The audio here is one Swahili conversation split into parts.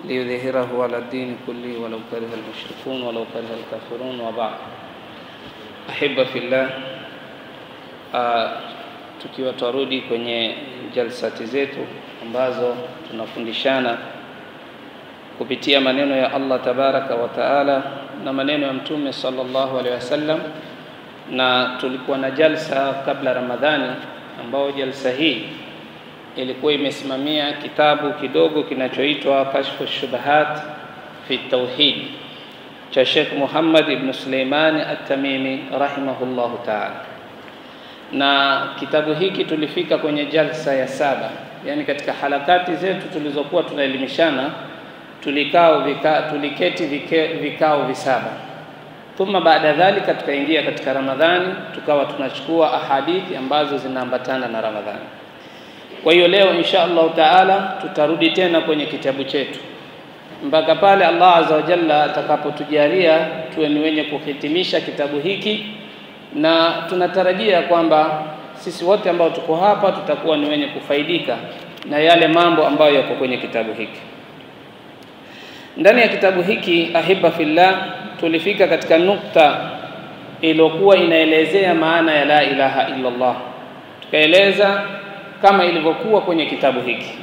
ليظهره على الدين كله ولو كره المشركون ولو كره الكافرون. وبعد. أحب في الله, tukiwa tarudi kwenye jalsati zetu ambazo tunafundishana kupitia maneno ya Allah tabaraka wa taala na maneno ya Mtume sallallahu alaihi wasallam, na tulikuwa na jalsa kabla Ramadhani ambao jalsa hii ilikuwa imesimamia kitabu kidogo kinachoitwa Kashfu Shubahat fi Tauhid cha Sheikh Muhammad ibn Sulaiman At-Tamimi rahimahullahu ta'ala. Na kitabu hiki tulifika kwenye jalsa ya 7, yani katika halakati zetu tulizokuwa tunaelimishana tuliketi vikao visaba. Thumma baada dhalika tukaingia katika Ramadhani, tukawa tunachukua ahadithi ambazo zinaambatana na Ramadhani. Kwa hiyo leo insha Allah taala tutarudi tena kwenye kitabu chetu mpaka pale Allah azza wa jalla atakapotujalia tuwe ni wenye kuhitimisha kitabu hiki, na tunatarajia kwamba sisi wote ambao tuko hapa tutakuwa ni wenye kufaidika na yale mambo ambayo yako kwenye kitabu hiki. Ndani ya kitabu hiki ahibba fillah, tulifika katika nukta iliyokuwa inaelezea maana ya la ilaha illa Allah, tukaeleza kama ilivyokuwa kwenye kitabu hiki.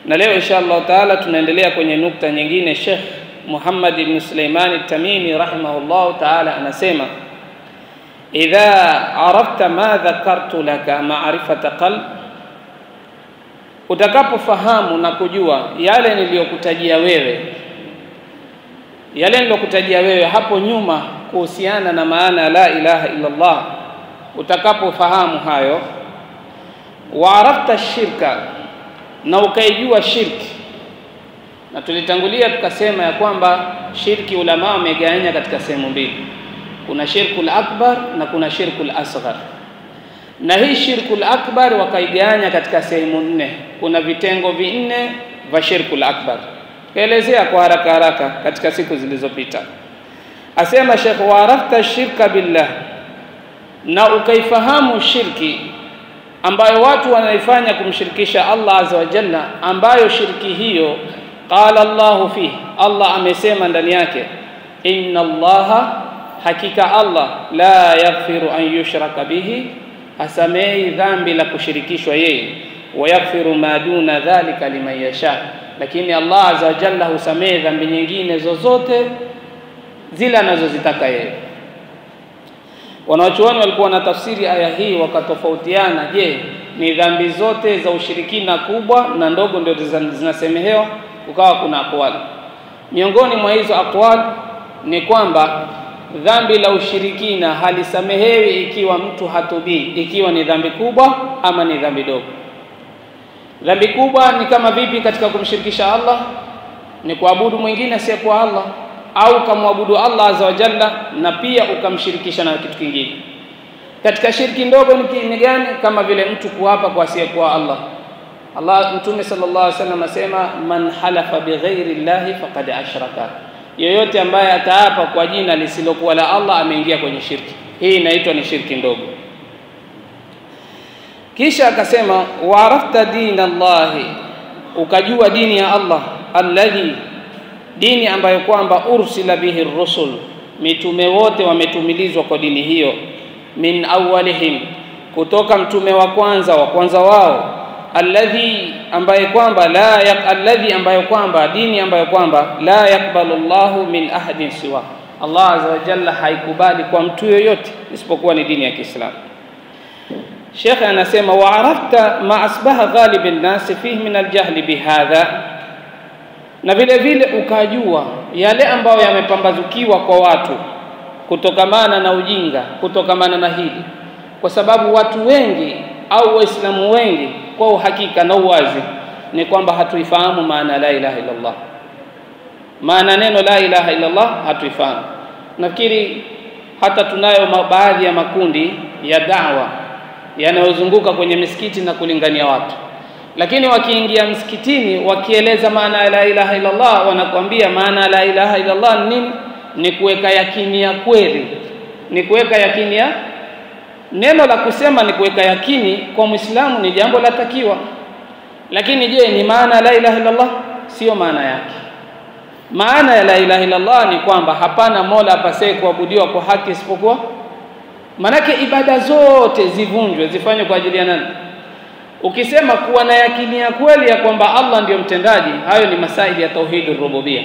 Na leo inshallah taala tunaendelea kwenye nukta nyingine. Sheikh Muhammad ibn Sulaiman At-Tamimi rahimahullah taala anasema, idha arafta ma dhakartu laka ma'rifata qalb, utakapofahamu na kujua yale niliyokutajia wewe hapo nyuma kuhusiana na maana la ilaha illa Allah, utakapofahamu hayo, wa arafta shirka, na ukaijua shirki. Na tulitangulia tukasema ya kwamba shirki ulama wamegawanya katika sehemu mbili, kuna shirkul akbar na kuna shirkul asghar. Na hii shirkul akbar wakaigawanya katika sehemu 4, kuna vitengo 4 vya shirkul akbar. Kaelezea kwa haraka katika siku zilizopita. Asema Sheikh, wa arafta shirka billah, na ukaifahamu shirki ambayo watu wanaifanya kumshirikisha Allah azza wa jalla, ambayo shirki hiyo qala Allahu fihi, Allah amesema ndani yake, inna Allaha, hakika Allah, la yaghfiru an yushraka bihi, hasamei dhambi la kushirikishwa yeye, wa yaghfiru ma duna dhalika liman yasha, lakini Allah azza wa jalla husamei dhambi nyingine zozote zile anazozitaka yeye. Wanachuoni walikuwa na tafsiri aya hii wakatofautiana, je, ni dhambi zote za ushirikina kubwa na ndogo ndio zinasemehewa? Kukawa kuna aqwali. Miongoni mwa hizo aqwali ni kwamba dhambi la ushirikina halisamehewi ikiwa mtu hatubii, ikiwa ni dhambi kubwa ama ni dhambi dogo. Dhambi kubwa ni kama vipi katika kumshirikisha Allah? Ni kuabudu mwingine asiyekuwa Allah, au kumwabudu Allah azza wa jalla na pia ukamshirikisha na kitu kingine. Katika shirki ndogo ni gani? Kama vile mtu kuapa kwa asiyekuwa Allah. Mtume sallallahu alaihi wasallam asema, man halafa bighairi llahi faqad ashraka, yeyote ambaye ataapa kwa jina lisilokuwa la Allah ameingia kwenye shirki. Hii inaitwa ni shirki ndogo. Kisha akasema, wa arafta dinallahi, ukajua dini ya Allah, alladhi, dini ambayo kwamba ursila bihi ar-rusul, mitume wote wametumilizwa kwa dini hiyo, min awwalihim, kutoka mtume wa kwanza wao, alladhi ambaye kwamba dini ambayo kwamba la yakbalu Allahu min ahadin siwa, Allah azza wa jalla haikubali kwa mtu yoyote isipokuwa ni dini ya Kiislamu. Sheikh anasema, wa arafta ma asbaha ghalibun nas fihi min al-jahl bihadha, na vile vile ukajua yale ambayo yamepambazukiwa kwa watu kutokamana na ujinga, kutokamana na hili, kwa sababu watu wengi au waislamu wengi kwa uhakika na uwazi ni kwamba hatuifahamu maana la ilaha illa Allah. Maana neno la ilaha illa Allah hatuifahamu. Nafikiri hata tunayo baadhi ya makundi ya da'wa yanayozunguka kwenye misikiti na kulingania watu, lakini wakiingia msikitini wakieleza maana la ilaha illa Allah, wanakuambia maana la ilaha illa Allah nini? Ni kuweka yakini ya kweli, ni kuweka yakini ya neno la kusema, ni kuweka yakini kwa Muislamu ni jambo la takiwa. Lakini je, ni maana la ilaha illa Allah? Sio maana yake. Maana ya la ilaha illallah ni kwamba hapana mola apasaye kuabudiwa kwa haki isipokuwa. Manake ibada zote zivunjwe, zifanywe kwa ajili ya nani? Ukisema kuwa na yakini ya kweli ya kwamba Allah ndiyo mtendaji, hayo ni masaili ya tauhidur rububiyya.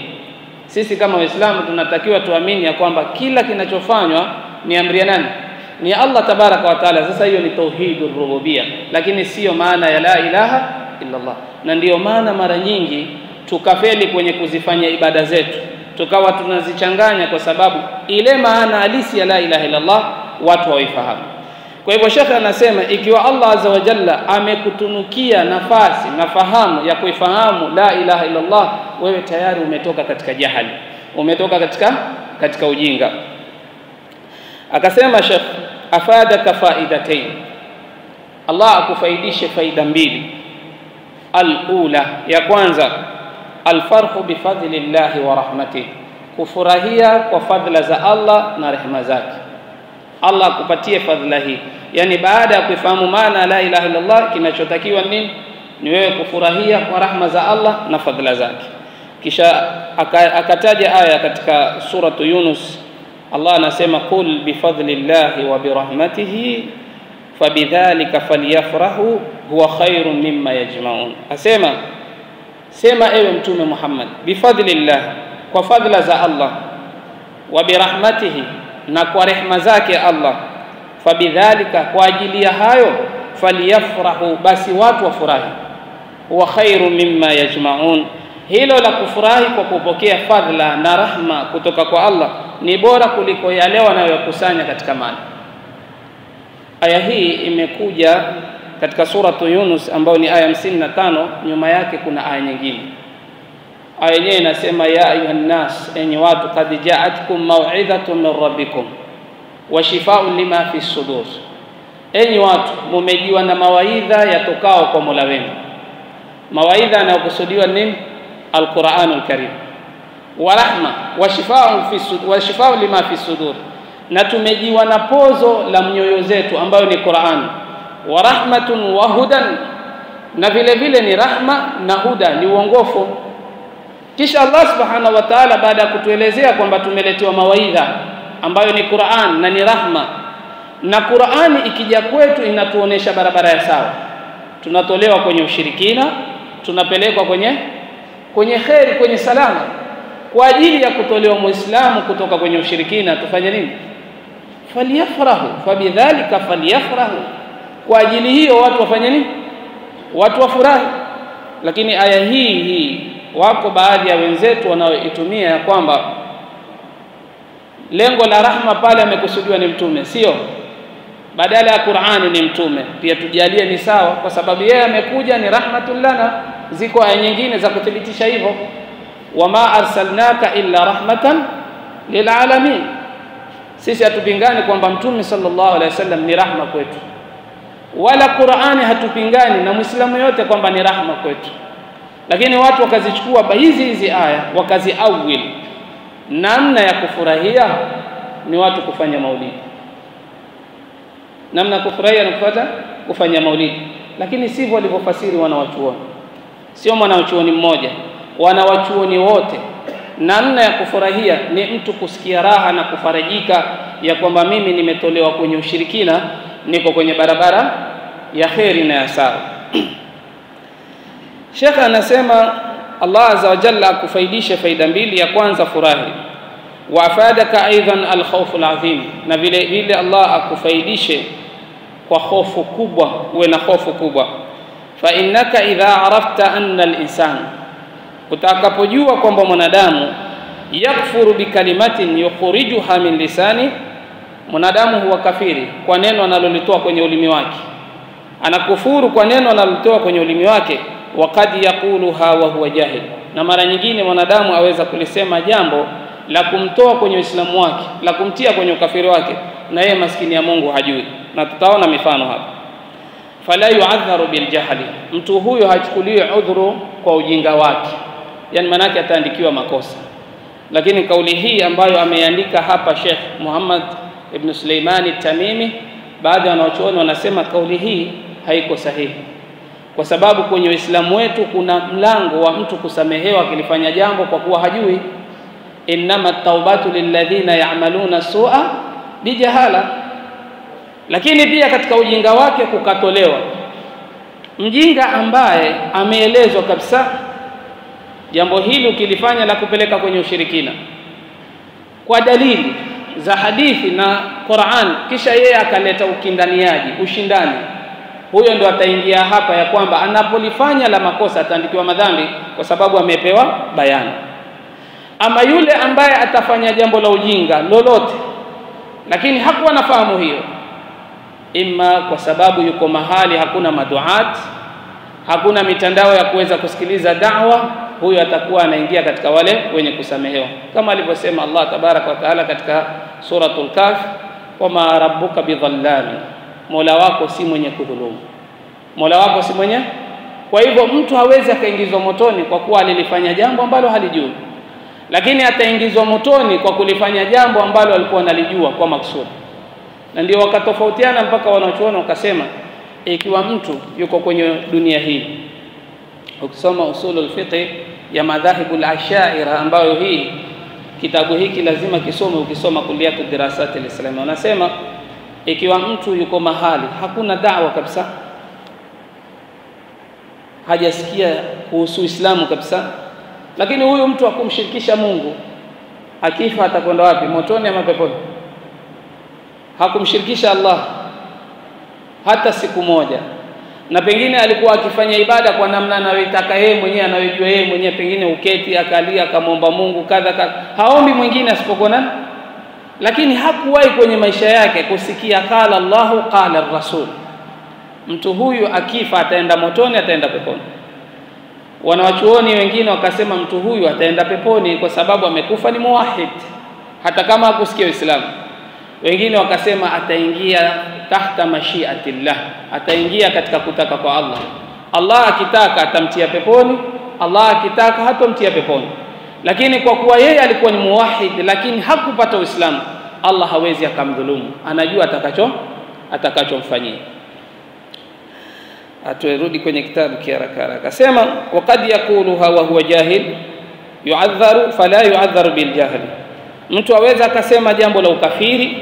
Sisi kama Waislamu tunatakiwa tuamini ya kwamba kila kinachofanywa ni amri ya nani? Ni Allah tabaraka wa taala. Sasa hiyo ni tauhidur rububiyya, lakini sio maana ya la ilaha illa Allah. Na ndiyo maana mara nyingi tukafeli kwenye kuzifanya ibada zetu, tukawa tunazichanganya kwa sababu ile maana halisi ya la ilaha illa Allah watu hawaifahamu. Kwa hivyo Sheikh anasema ikiwa Allah azza wa jalla amekutunukia nafasi na fahamu ya kuifahamu la ilaha illa Allah, wewe tayari umetoka katika jahali, umetoka katika ujinga. Akasema Sheikh, afadaka faidatayn, Allah akufaidishe faida mbili. Al-ula, ya kwanza, alfarhu bifadlillahi wa rahmatihi, kufurahia kwa fadhila za Allah na rehema zake. Allah akupatie fadhila hii. Yani baada ya kufahamu maana la ilaha illa Allah, kinachotakiwa nini? Ni wewe kufurahia kwa rahma za Allah na fadhila zake. Kisha akataja aya katika suratu Yunus. Allah anasema qul bifadlillahi wa birahmatihi fabidhalika falyafrahu huwa khairun mimma yajma'un. Asema, sema ewe mtume Muhammad, bifadlillah, kwa fadhila za Allah, wa birahmatihi, na kwa rehema zake Allah, fabidhalika, kwa ajili ya hayo, falyafrahu, basi watu wafurahi, huwa khairun mimma yajma'un. Hilo la kufurahi kwa kupokea fadhila na rahma kutoka kwa Allah ni bora kuliko yale wanayokusanya katika mali. Aya hii imekuja katika suratu Yunus ambayo ni aya 55. Nyuma yake kuna aya nyingine. Aya yenyewe inasema ya ayuhan nas, enyi watu, qad ja'atkum maw'idhatun min rabbikum wa shifaa'un lima fi sudur. Enyi watu, mumejiwa na mawaidha yatokao kwa Mola wenu. Mawaidha yanayokusudiwa nini? Al-Qur'anul Karim. Wa rahma wa shifaa'un lima fi sudur, na tumejiwa na pozo la mioyo zetu ambayo ni Qur'an. Wa rahmatun wa hudan, na vile vile ni rahma na huda, ni uongofu. Kisha Allah subhanahu wa ta'ala baada ya kutuelezea kwamba tumeletewa mawaidha ambayo ni Qur'an na ni rahma, na Qur'ani ikija kwetu inatuonesha barabara ya sawa. Tunatolewa kwenye ushirikina, tunapelekwa kwenye khairi, kwenye salama. Kwa ajili ya kutolewa Muislamu kutoka kwenye ushirikina tufanye nini? Falyafrahu, fabidhalika falyafrahu. Kwa ajili hiyo watu wafanye nini? Watu wafurahi. Lakini aya hii wako baadhi ya wenzetu wanaoitumia ya kwamba lengo la rahma pale amekusudiwa ni mtume, sio badala ya Qur'ani ni mtume. Pia tujalie ni sawa, kwa sababu yeye amekuja ni rahmatul lana. Ziko aya nyingine za kuthibitisha hivyo, wama arsalnaka illa rahmatan lilalamin. Sisi hatupingani kwamba mtume sallallahu alaihi wasallam ni rahma kwetu, wala Qur'ani hatupingani na Muislamu yote kwamba ni rahma kwetu. Lakini watu wakazichukua hizi aya wakaziawil, namna ya kufurahia ni watu kufanya maulidi. Namna kufurahia ni kufanya maulidi, lakini sivyo walivyofasiri wanawachuoni. Sio mwanachuoni mmoja, wanawachuoni wote. Namna ya kufurahia ni mtu kusikia raha na kufarajika ya kwamba mimi nimetolewa kwenye ushirikina, niko kwenye barabara ya khairi na ya sawa. Sheikh anasema Allah azza wa jalla akufaidishe faida mbili. Ya kwanza furahi, wa afadaka aidan al-khawf al-azim, na vile vile Allah akufaidishe kwa hofu kubwa, uwe na hofu kubwa. Fa innaka idha arafta anna al-insan, utakapojua kwamba mwanadamu yakfuru bikalimatin yukhrijuha min lisani, mwanadamu huwa kafiri kwa neno analolitoa kwenye ulimi wake, anakufuru kwa neno analolitoa kwenye ulimi wake. Waqad yaquluha wa huwa jahil, na mara nyingine mwanadamu aweza kulisema jambo la kumtoa kwenye Uislamu wake, la kumtia kwenye ukafiri wake, na yeye maskini ya Mungu hajui. Na tutaona mifano hapa. Fala yu'adharu bil jahli, mtu huyo hachukuliwi udhuru kwa ujinga wake, yani manake ataandikiwa makosa. Lakini kauli hii ambayo ameandika hapa Sheikh Muhammad ibn Suleimani Tamimi, baadhi ya wanachuoni wanasema kauli hii haiko sahihi, kwa sababu kwenye Uislamu wetu kuna mlango wa mtu kusamehewa akilifanya jambo kwa kuwa hajui. innama at-taubatu lilladhina ya'maluna su'a bijahala. Lakini pia katika ujinga wake kukatolewa mjinga ambaye ameelezwa kabisa jambo hili ukilifanya la kupeleka kwenye ushirikina kwa dalili za hadithi na Qur'an, kisha yeye akaleta ukindaniaji, ushindani, huyo ndo ataingia hapa ya kwamba anapolifanya la makosa ataandikiwa madhambi kwa sababu amepewa bayana. Ama yule ambaye atafanya jambo la ujinga lolote lakini hakuwa nafahamu hiyo, imma kwa sababu yuko mahali hakuna maduat, hakuna mitandao ya kuweza kusikiliza da'wa, huyo atakuwa anaingia katika wale wenye kusamehewa, kama alivyosema Allah tabaraka wa taala katika suratul Kahf, wama rabbuka bidhallami, Mola wako si mwenye kudhulumu, Mola wako si mwenye. Kwa hivyo mtu hawezi akaingizwa motoni kwa kuwa alilifanya jambo ambalo halijui, lakini ataingizwa motoni kwa kulifanya jambo ambalo alikuwa analijua kwa maksudi. Na ndio wakatofautiana mpaka wanachuoni wakasema, ikiwa mtu yuko kwenye dunia hii, ukisoma usulul fiqh ya madhahibul ashaira, ambayo hii kitabu hiki lazima kisome ukisoma kulliyatu dirasati al-islamia, wanasema ikiwa mtu yuko mahali hakuna da'wa kabisa, hajasikia kuhusu Uislamu kabisa, lakini huyu mtu hakumshirikisha Mungu, akifa atakwenda wapi? Motoni ama peponi? Hakumshirikisha Allah hata siku moja, na pengine alikuwa akifanya ibada kwa namna anayotaka yeye mwenyewe, anayojua yeye mwenyewe, pengine uketi akalia akamwomba Mungu kadha, haombi mwingine asipokuwa nani, lakini hakuwahi kwenye maisha yake kusikia qala Allahu qala ar-rasul. Mtu huyu akifa ataenda motoni, ataenda peponi? Wanawachuoni wengine wakasema mtu huyu ataenda peponi kwa sababu amekufa ni muwahhid hata kama hakusikia Uislamu. Wengine wakasema ataingia tahta mashiatillah, ataingia katika kutaka kwa Allah. Allah akitaka atamtia peponi, Allah akitaka hatomtia peponi. Lakini kwa kuwa yeye alikuwa ni muwahhid lakini hakupata Uislamu, Allah hawezi akamdhulumu, anajua atakachomfanyia. Aturudi kwenye kitabu kiharaka. Akasema waqad yaquluha wa huwa jahil yu'adharu fala yu'adharu bil jahl. Mtu aweza akasema jambo la ukafiri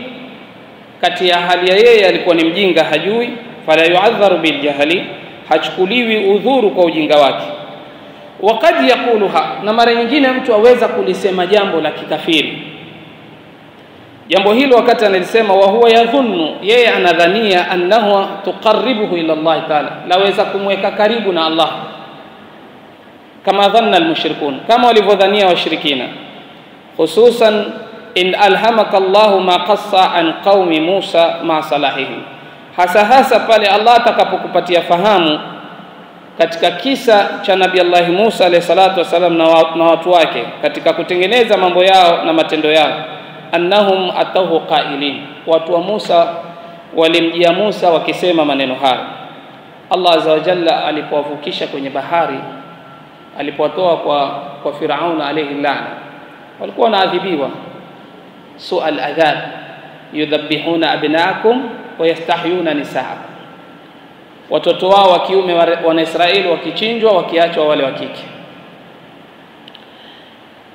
kati ya hali ya yeye alikuwa ni mjinga hajui, fala yu'adharu bil jahli, hachukuliwi udhuru kwa ujinga wake. Waqad yaquluha, na mara nyingine mtu aweza kulisema jambo la kikafiri, jambo hilo wakati analisema wa huwa yadhunnu, yeye anadhania annahu tuqarribuhu ila Allah ta'ala, laweza kumweka karibu na Allah, kama dhanna almushrikun, kama walivyodhania washirikina, hususan in alhamaka Allahu ma qassa an qaumi Musa ma salahihim, hasa pale Allah atakapokupatia fahamu katika kisa cha Nabii Allah Musa alayhi salatu wasalam na watu wake katika kutengeneza mambo yao na matendo yao, annahum atahu qailin, watu wa Musa walimjia Musa wakisema maneno haya. Allah azza wa jalla alipowavukisha kwenye bahari, alipowatoa kwa Firaun alayhi laana, walikuwa wanaadhibiwa su'al adhab, yudhabbihuna abnaakum wa yastahyuna nisaakum, watoto wao wa kiume wa Israeli wakichinjwa, wakiachwa wale wa kike.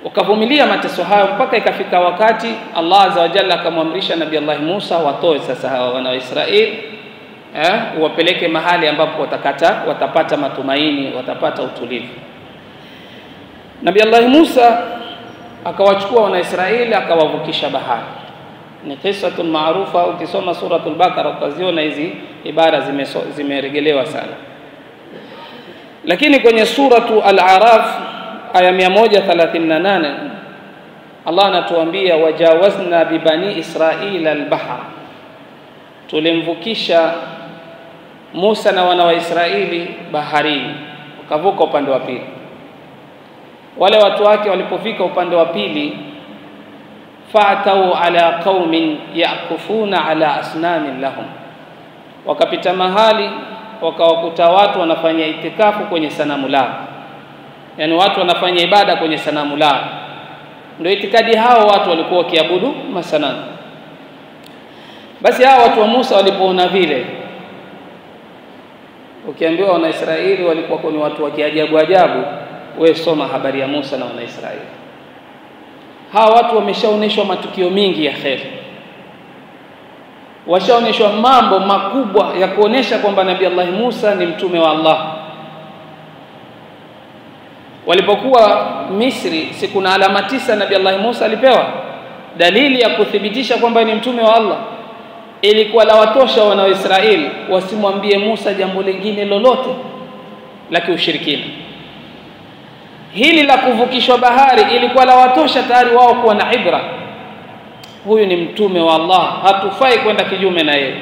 Wakavumilia mateso hayo mpaka ikafika wakati Allah azza wa jalla akamwamrisha Nabii Allah Musa watoe sasa hawa wana wa Israeli, wapeleke mahali ambapo watapata matumaini, watapata utulivu. Nabii Allah Musa akawachukua wana Israeli akawavukisha bahari. Ni qissatun maarufa, ukisoma suratul Baqara utaziona hizi ibara zimeregelewa sana. Lakini kwenye suratu Al-A'raf aya 138 Allah anatuambia wajawazna bibani Israila al-bahr, tulimvukisha Musa na wana wa Israeli baharini, wakavuka upande wa pili. Wale watu wake walipofika upande wa pili, fa'tau ala qaumin yaqufuna ala asnamin lahum, wakapita mahali wakawakuta watu wanafanya itikafu kwenye sanamu lao, yani watu wanafanya ibada kwenye sanamu lao. Ndio itikadi hao watu walikuwa wakiabudu masanamu. Basi hao watu wa Musa walipoona vile, ukiambiwa wana Israeli walikuwa ni watu wa kiajabu ajabu, wewe soma habari ya Musa na wana Israeli. hawa watu wameshaoneshwa matukio mingi ya khair, washaoneshwa mambo makubwa ya kuonesha kwamba Nabii Allah Musa ni mtume wa Allah. Walipokuwa Misri, si kuna alama 9 Nabii Allah Musa alipewa, dalili ya kuthibitisha kwamba ni mtume wa Allah. Ilikuwa la watosha wana wa Israeli wasimwambie Musa jambo lingine lolote la kiushirikina. Hili la kuvukishwa bahari ilikuwa la watosha tayari wao kuwa na ibra, huyu ni mtume wa Allah, hatufai kwenda kinyume na yeye.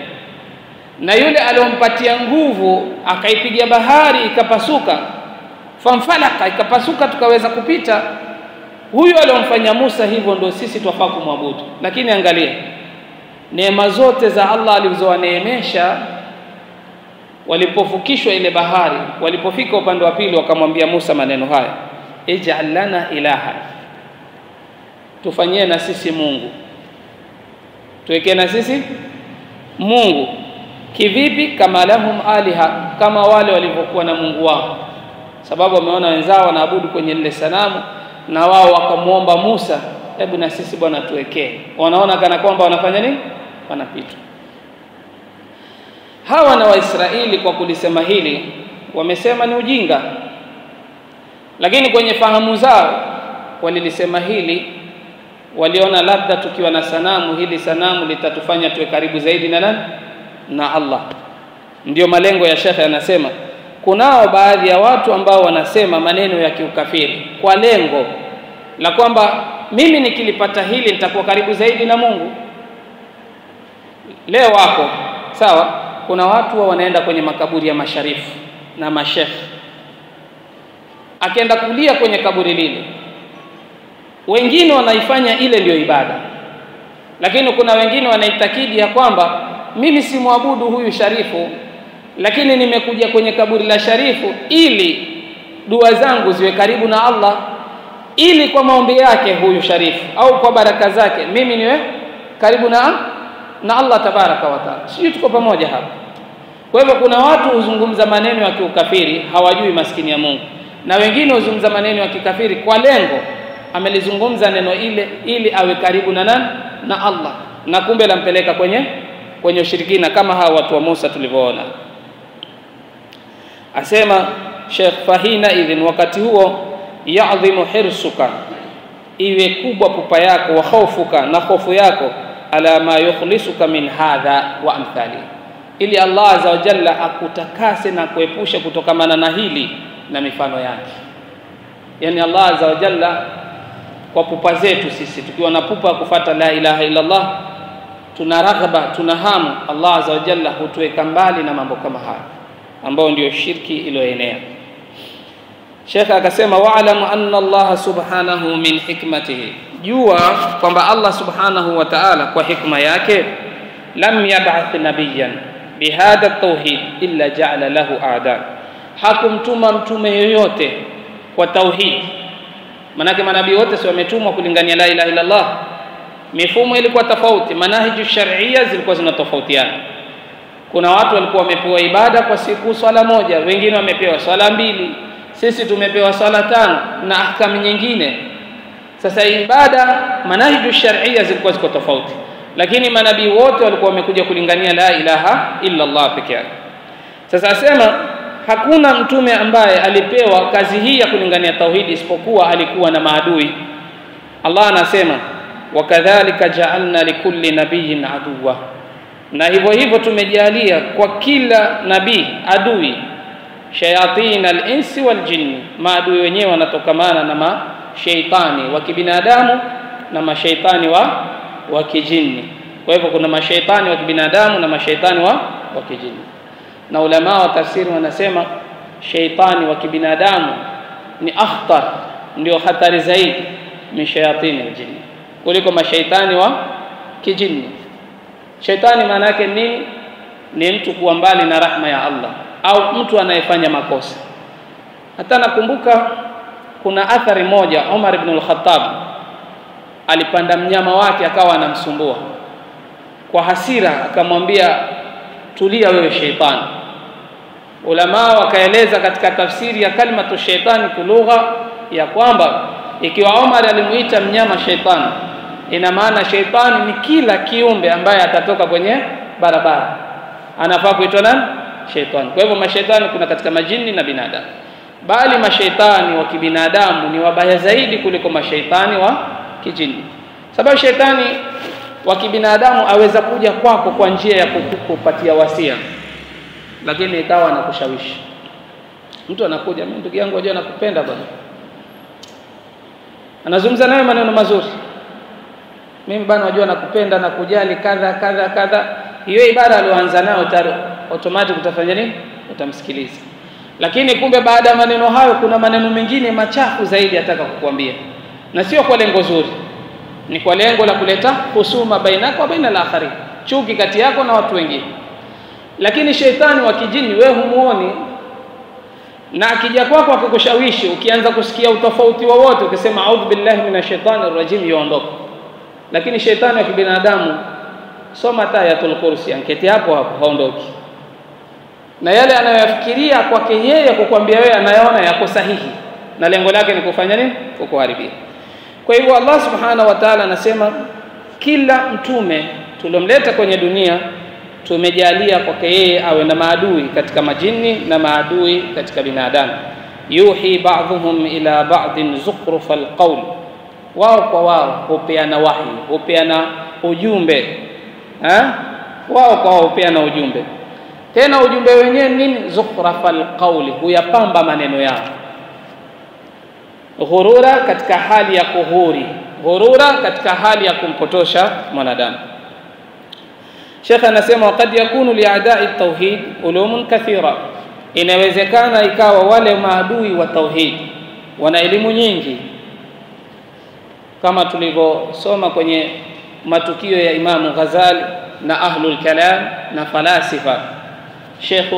Na yule aliyompatia nguvu akaipigia bahari ikapasuka, famfalaka, ikapasuka tukaweza kupita, huyu aliyomfanya Musa hivyo ndio sisi twafaa kumwabudu. Lakini angalia neema zote za Allah alizowaneemesha, walipofukishwa ile bahari, walipofika upande wa pili wakamwambia Musa maneno haya, ij'al lana ilaha, tufanyie na sisi Mungu, tuweke na sisi Mungu. Kivipi? Kama lahum aliha, kama wale walivyokuwa na Mungu wao. Sababu wameona wenzao wanaabudu kwenye lile sanamu, na wao wakamuomba Musa, hebu na sisi bwana tuwekee. Wanaona kana kwamba wanafanya nini? Wanapita. Hawa na Waisraeli kwa kulisema hili wamesema ni ujinga, lakini kwenye fahamu zao walilisema hili, waliona labda tukiwa na sanamu, hili sanamu litatufanya tuwe karibu zaidi na nani? Na Allah. Ndio malengo ya Sheikh anasema kunao baadhi ya watu ambao wanasema maneno ya kiukafiri kwa lengo la kwamba mimi nikilipata hili nitakuwa karibu zaidi na Mungu. Leo wako sawa, kuna watu wanaenda kwenye makaburi ya masharifu na mashekh, akienda kulia kwenye kaburi lile, wengine wanaifanya ile ndio ibada, lakini kuna wengine wanaitakidi ya kwamba mimi si muabudu huyu sharifu, lakini nimekuja kwenye kaburi la sharifu ili dua zangu ziwe karibu na Allah, ili kwa maombi yake huyu sharifu au kwa baraka zake mimi niwe karibu na Allah tabaraka wa taala. Sisi tuko pamoja hapa. Kwa hivyo kuna watu huzungumza maneno ya kiukafiri, hawajui maskini ya Mungu, na wengine huzungumza maneno ya kikafiri kwa lengo amelizungumza neno ile ili awe karibu na nani? Na Allah, na kumbe lampeleka kwenye ushirikina, kama hawa watu wa Musa tulivyoona. Asema Sheikh, fahina idhin, wakati huo, ya'dhimu hirsuka, iwe kubwa pupa yako, wa khawfuka, na hofu yako, ala ma yukhlisuka min hadha wa amthali, ili Allah azza wa jalla akutakase na kuepusha kutokamana na hili na mifano yake. Yani Allah azza wa jalla kwa pupa zetu sisi, tukiwa na pupa kufuata la ilaha illa Allah, tuna raghaba, tuna hamu, Allah azza wa jalla hutuweka mbali na mambo kama haya ambao ndio shirki iliyoenea. Sheikh akasema, wa'lamu anna Allah subhanahu min hikmatihi, jua kwamba Allah subhanahu wa ta'ala kwa hikma yake, lam yab'ath nabiyyan bihadha at-tauhid illa ja'ala lahu a'da, hakumtuma mtume yoyote kwa tauhid. Manake manabii wote si wametumwa kulingania la ilaha illa Allah, mifumo ilikuwa tofauti, manahiju shar'iyya zilikuwa zinatofautiana. Kuna watu walikuwa wamepewa ibada kwa siku swala moja, wengine wamepewa swala 2, sisi tumepewa swala 5 na ahkamu nyingine. Sasa ibada, manahiju shar'iyya zilikuwa ziko tofauti, lakini manabii wote walikuwa wamekuja kulingania la ilaha illa Allah peke yake. Sasa asema hakuna mtume ambaye alipewa kazi hii ya kulingania tauhidi isipokuwa alikuwa na maadui. Allah anasema, wakadhalika ja'alna likulli nabiyyin aduwa, na hivyo hivyo tumejalia kwa kila nabii adui, shayatin al-insi wal jinni, maadui wenyewe wanatokamana na mashaitani wa kibinadamu na mashaitani wa kijini. Kwa hivyo kuna mashaitani wa kibinadamu na mashaitani wa kijini, na ulama wa tafsiri wanasema shaitani wa kibinadamu ni akhtar, ndio hatari zaidi min shayatin al-jinni, kuliko mashaitani wa kijini. Shaitani maana yake nini? Ni mtu kuwa mbali na rahma ya Allah, au mtu anayefanya makosa. Hata nakumbuka kuna athari moja, Umar ibn al-Khattab alipanda mnyama wake akawa anamsumbua, kwa hasira akamwambia, tulia wewe shaitani. Ulama wakaeleza katika tafsiri ya kalimatu shaitani kulugha ya kwamba ikiwa Omar alimuita mnyama shaitani, ina maana shaitani ni kila kiumbe ambaye atatoka kwenye barabara anafaa kuitwa nani? Shaitani. Kwa hivyo mashaitani kuna katika majini na binadamu, bali mashaitani wa kibinadamu ni wabaya zaidi kuliko mashaitani wa kijini, sababu shaitani wa kibinadamu aweza kuja kwako kwa njia ya kukupatia wasia, lakini ikawa anakushawishi. Mtu anakuja, mimi ndugu yangu unajua nakupenda bwana, anazungumza naye maneno mazuri, mimi bwana unajua nakupenda na kujali kadha kadha kadha. Hiyo ibara aliyoanza nayo automatic utafanya nini? Utamsikiliza. Lakini kumbe baada ya maneno hayo kuna maneno mengine machafu zaidi ataka kukuambia, na sio kwa lengo zuri, ni kwa lengo la kuleta husuma bainako wa baina al-akharin, chuki kati yako na watu wengine. Lakini sheitani wa kijini wewe humuoni, na akija kwako akakushawishi, ukianza kusikia utofauti wowote ukisema a'udhu billahi minashaitani rrajim, yaondoka. Lakini sheitani wa kibinadamu, soma Ayatul Kursi, anketi hapo hapo, haondoki. Na yale anayofikiria kwake yeye kukwambia wewe anayaona yako sahihi, na lengo lake ni kufanya nini? Kukuharibia. Kwa hivyo Allah subhanahu wa ta'ala anasema kila mtume tulomleta kwenye dunia tumejalia kwake yeye awe na maadui katika majini na maadui katika binadamu. Yuhi ba'dhum ila ba'din zukhrufal qawl, wao kwa wao hupeana wahi, hupeana ujumbe. Wao kwa wao hupeana ujumbe, tena ujumbe wenyewe nini? Zukhrufal qawl, huyapamba maneno yao. Ghurura katika hali ya kuhuri, ghurura katika hali ya kumpotosha mwanadamu. Sheikh anasema wakati yakunu li'ada'i tauhid ulumun kathira, inawezekana ikawa wale maadui wa tauhid wana elimu nyingi, kama tulivyosoma kwenye matukio ya Imam Ghazali na ahlul kalam na falasifa. Sheikh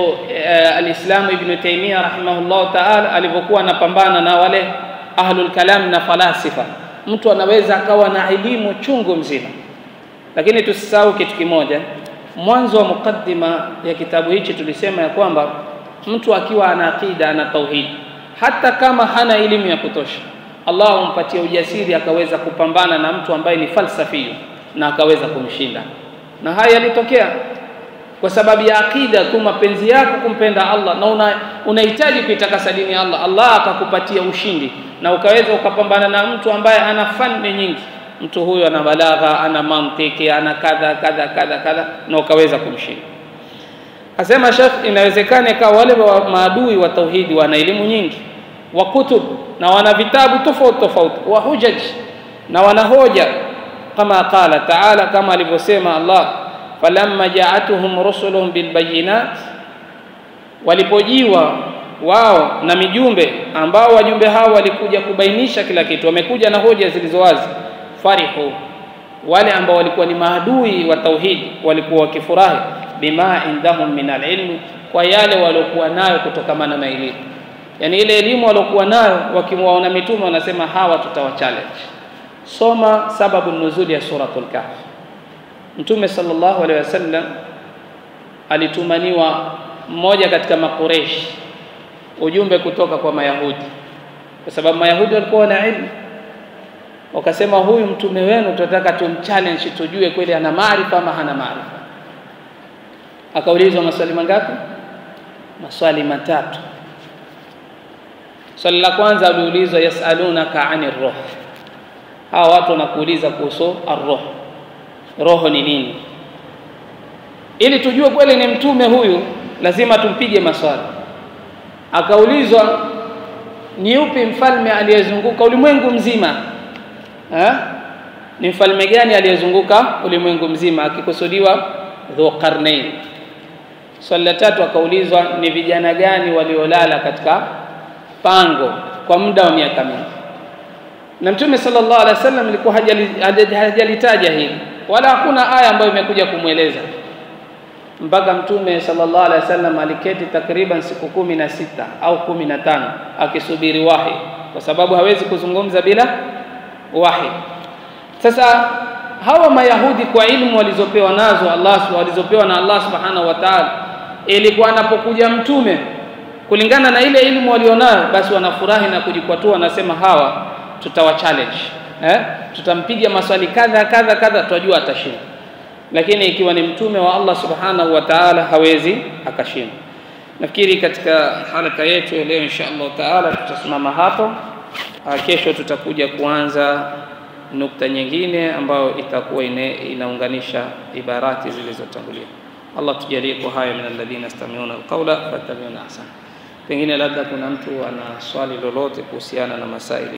al-Islam Ibn Taymiyyah rahimahullah ta'ala alivyokuwa anapambana na wale ahlul kalam na falasifa, mtu anaweza akawa na elimu chungu mzima. Lakini tusisahau kitu kimoja, mwanzo wa mukaddima ya kitabu hichi tulisema ya kwamba mtu akiwa ana akida na tauhid, hata kama hana elimu ya kutosha, Allah humpatia ujasiri akaweza kupambana na mtu ambaye ni falsafi na akaweza kumshinda. Na haya yalitokea kwa sababu ya akida tu, mapenzi yako kumpenda Allah na unahitaji kuitakasa dini ya Allah, Allah akakupatia ushindi na ukaweza ukapambana na mtu ambaye ana fani nyingi. Mtu huyo ana balagha, ana mantiki, ana kadha kadha kadha kadha, na ukaweza kumshinda. Asema Sheikh, inawezekana kwa wale maadui wa tauhidi wana elimu nyingi, wa kutub, na wana vitabu tofauti tofauti, wa hujaj, na wana hoja, kama qala ta'ala, kama alivyosema Allah, falamma ja'atuhum rusuluhum bilbayinat, walipojiwa wao na mijumbe ambao wajumbe hao walikuja kubainisha kila kitu, wamekuja na hoja zilizowazi. Farihu, wale ambao walikuwa ni maadui wa tauhid walikuwa wakifurahi, bima indahum min alilm, kwa yale waliokuwa nayo kutokamana na elimu. Yani ile elimu waliokuwa nayo, wakimwaona mitume wanasema hawa tutawachallenge. Soma sababu nuzuli ya suratul Kahf. Mtume sallallahu alaihi wasallam alitumaniwa mmoja katika makureshi ujumbe kutoka kwa Mayahudi, kwa sababu Mayahudi walikuwa na elimu. Wakasema huyu mtume wenu tunataka tumchallenge, tujue kweli ana maarifa ama hana maarifa. Akaulizwa maswali mangapi? Maswali matatu. Swali la kwanza aliulizwa, yasalunaka anir ruh, hawa watu wanakuuliza kuhusu ar-ruh, roho ni nini? Ili tujue kweli ni mtume huyu lazima tumpige maswali. Akaulizwa, ni upi mfalme aliyezunguka ulimwengu mzima? Ni mfalme gani aliyezunguka ulimwengu mzima? Akikusudiwa Dhulqarnain. Swali la tatu akaulizwa, ni vijana gani waliolala katika pango kwa muda wa miaka mingi? Na Mtume sallallahu alaihi wasallam alikuwa hajalitaja hili, wala hakuna aya ambayo imekuja kumueleza, mpaka Mtume sallallahu alaihi wasallam aliketi takriban siku 16 au 15 akisubiri wahi, kwa sababu hawezi kuzungumza bila wahi. Sasa hawa Mayahudi kwa ilmu walizopewa nazo walizopewa na Allah subhanahu wa ta'ala, ilikuwa anapokuja mtume kulingana na ile ilmu walionayo, basi wanafurahi na kujikwatua, nasema hawa tutawa challenge, tutampiga maswali kadha kadha kadha, tunajua atashinda. Lakini ikiwa ni mtume wa Allah subhanahu wa ta'ala hawezi akashinda. Nafikiri katika halaka yetu leo insha Allah taala tutasimama hapo. Kesho tutakuja kuanza nukta nyingine ambayo itakuwa inaunganisha ibarati zilizotangulia. Allah tujalie kwa haya min alladhina yastami'una alqawla fattabi'una ahsana. Pengine labda kuna mtu ana swali lolote kuhusiana na masaili